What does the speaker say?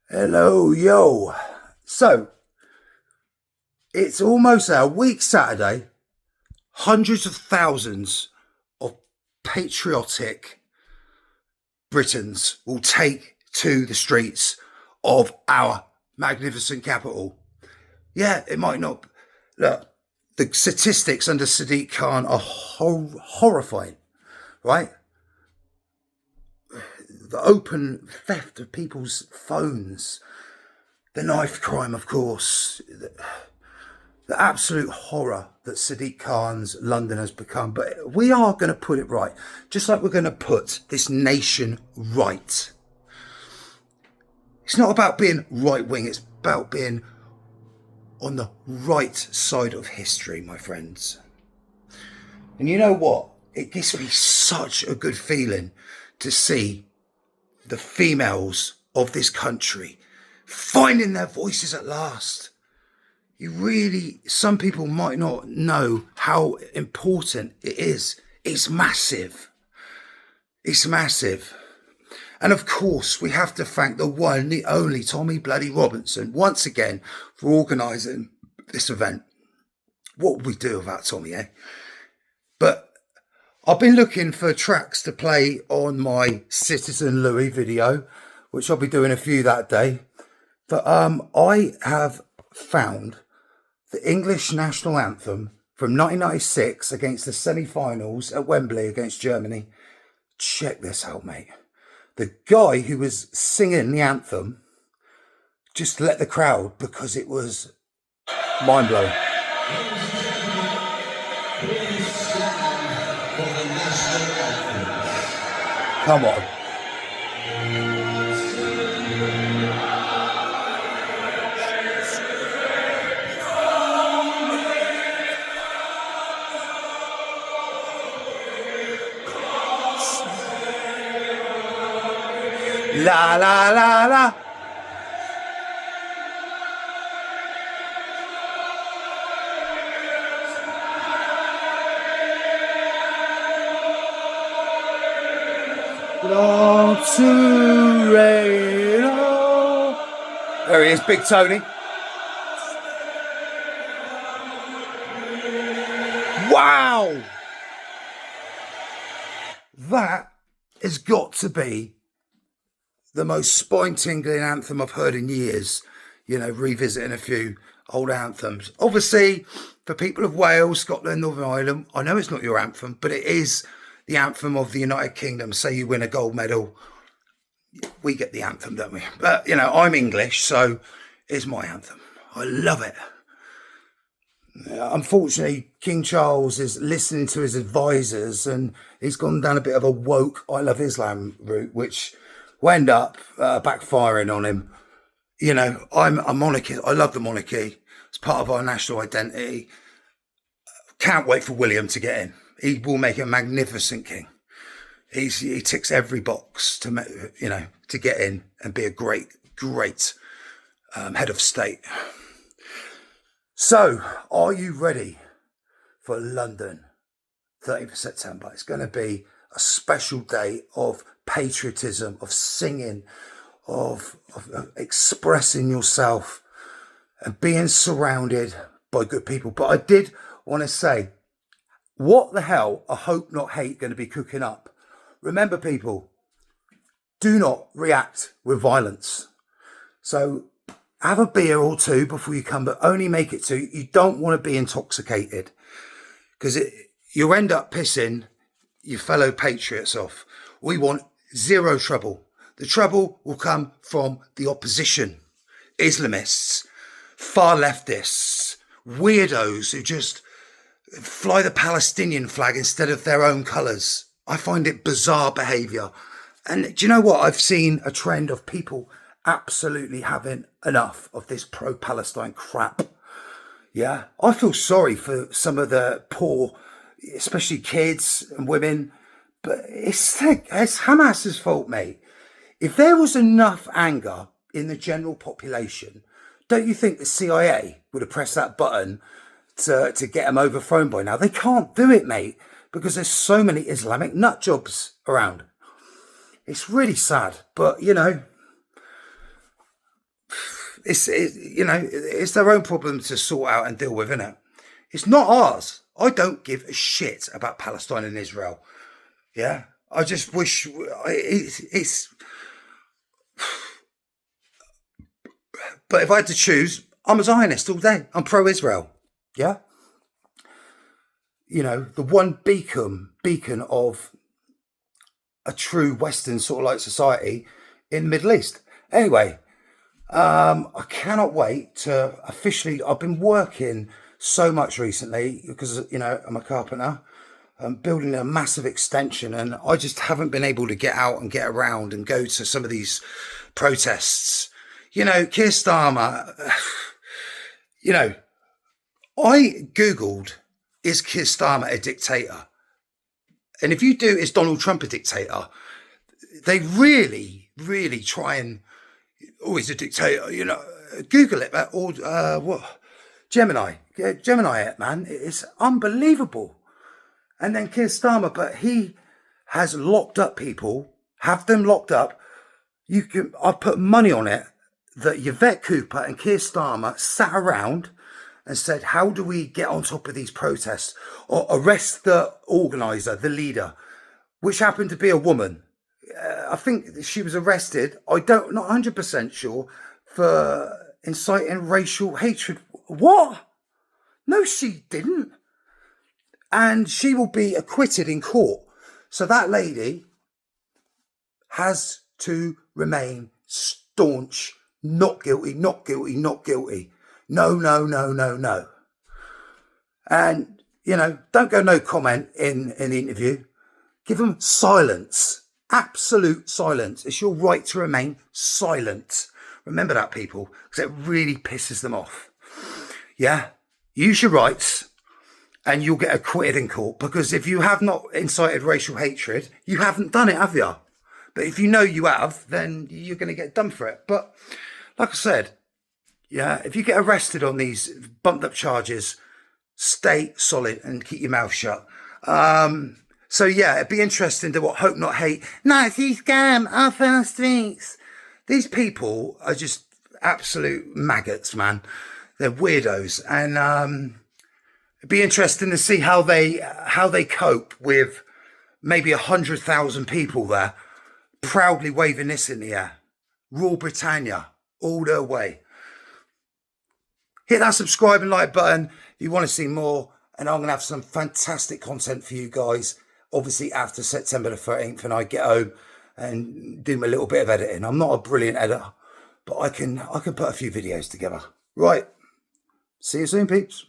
Hello, yo. So, it's almost a week Saturday. Hundreds of thousands of patriotic Britons will take to the streets of our magnificent capital. Yeah, it might not. Look, the statistics under Sadiq Khan are horrifying, right? The open theft of people's phones, the knife crime, of course, the absolute horror that Sadiq Khan's London has become. But we are going to put it right, just like we're going to put this nation right. It's not about being right wing, it's about being on the right side of history, my friends. And you know what? It gives me such a good feeling to see the females of this country finding their voices at last. Some people might not know how important it is. It's massive. It's massive. And of course, we have to thank the one, the only Tommy Bloody Robinson once again for organising this event. What would we do without Tommy, eh? But I've been looking for tracks to play on my Citizen Louis video, which I'll be doing a few that day. But I have found the English national anthem from 1996 against the semi-finals at Wembley against Germany. Check this out, mate. The guy who was singing the anthem just let the crowd because it was mind-blowing. Come on. La la la la. Long to rain. There he is, Big Tony. Wow! That has got to be the most spine-tingling anthem I've heard in years. You know, revisiting a few old anthems. Obviously, for people of Wales, Scotland, Northern Ireland, I know it's not your anthem, but it is the anthem of the United Kingdom. Say you win a gold medal, we get the anthem, don't we? But, you know, I'm English, so it's my anthem. I love it. Unfortunately, King Charles is listening to his advisors and he's gone down a bit of a woke I Love Islam route, which will end up backfiring on him. You know, I'm a monarchist. I love the monarchy. It's part of our national identity. Can't wait for William to get in. He will make a magnificent king. He ticks every box to get in and be a great head of state. So, are you ready for London, 30th of September? It's going to be a special day of patriotism, of singing, of expressing yourself and being surrounded by good people. But I did want to say, what the hell are Hope Not Hate going to be cooking up? Remember, people, do not react with violence. So have a beer or two before you come, but only make it two. You don't want to be intoxicated because you'll end up pissing your fellow patriots off. We want zero trouble. The trouble will come from the opposition, Islamists, far leftists, weirdos who just fly the Palestinian flag instead of their own colours. I find it bizarre behaviour. And do you know what? I've seen a trend of people absolutely having enough of this pro-Palestine crap. Yeah, I feel sorry for some of the poor, especially kids and women, but it's Hamas's fault, mate. If there was enough anger in the general population, don't you think the CIA would have pressed that button to get them overthrown by now? They can't do it, mate, because there's so many Islamic nut jobs around. It's really sad, but, you know, it's their own problem to sort out and deal with, isn't it? It's not ours. I don't give a shit about Palestine and Israel. Yeah, I just wish it's. But if I had to choose, I'm a Zionist all day. I'm pro-Israel. Yeah. The one beacon of a true Western sort of like society in the Middle East. Anyway, I cannot wait to officially. I've been working so much recently because I'm a carpenter. I'm building a massive extension, and I just haven't been able to get out and get around and go to some of these protests. Keir Starmer. I googled, is Keir Starmer a dictator? And if you do, is Donald Trump a dictator? They really, really try and, he's a dictator, Google it, or what? Gemini. Yeah, Gemini it, man. It's unbelievable. And then Keir Starmer, but he has locked up people, have them locked up. I put money on it that Yvette Cooper and Keir Starmer sat around and said, how do we get on top of these protests or arrest the organizer, the leader, which happened to be a woman. I think she was arrested. Not 100% sure, for inciting racial hatred. What? No, she didn't. And she will be acquitted in court. So that lady has to remain staunch, not guilty, not guilty, not guilty. No, no, no, no, no. And, don't go no comment in the interview. Give them silence, absolute silence. It's your right to remain silent. Remember that, people, because it really pisses them off. Yeah, use your rights and you'll get acquitted in court, because if you have not incited racial hatred, you haven't done it, have you? But if you know you have, then you're going to get done for it. But like I said, yeah, if you get arrested on these bumped up charges, stay solid and keep your mouth shut. So yeah, it'd be interesting to what Hope Not Hate. Nazi scam off our streets. These people are just absolute maggots, man. They're weirdos, and it'd be interesting to see how they cope with maybe 100,000 people there, proudly waving this in the air. Rule Britannia all the way. Hit that subscribe and like button if you want to see more. And I'm going to have some fantastic content for you guys, obviously after September the 13th, and I get home and do my little bit of editing. I'm not a brilliant editor, but I can put a few videos together. Right. See you soon, peeps.